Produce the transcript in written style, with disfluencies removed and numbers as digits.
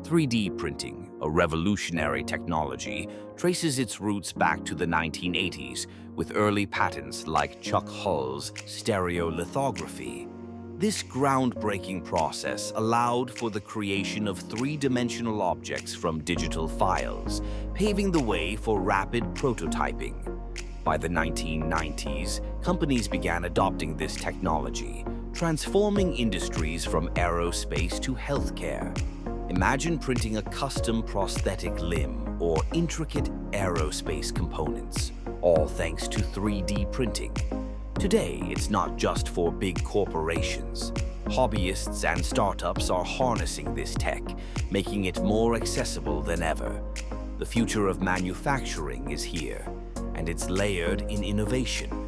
3D printing, a revolutionary technology, traces its roots back to the 1980s with early patents like Chuck Hull's stereolithography. This groundbreaking process allowed for the creation of three-dimensional objects from digital files, paving the way for rapid prototyping. By the 1990s, companies began adopting this technology, transforming industries from aerospace to healthcare. Imagine printing a custom prosthetic limb or intricate aerospace components, all thanks to 3D printing. Today, it's not just for big corporations. Hobbyists and startups are harnessing this tech, making it more accessible than ever. The future of manufacturing is here, and it's layered in innovation.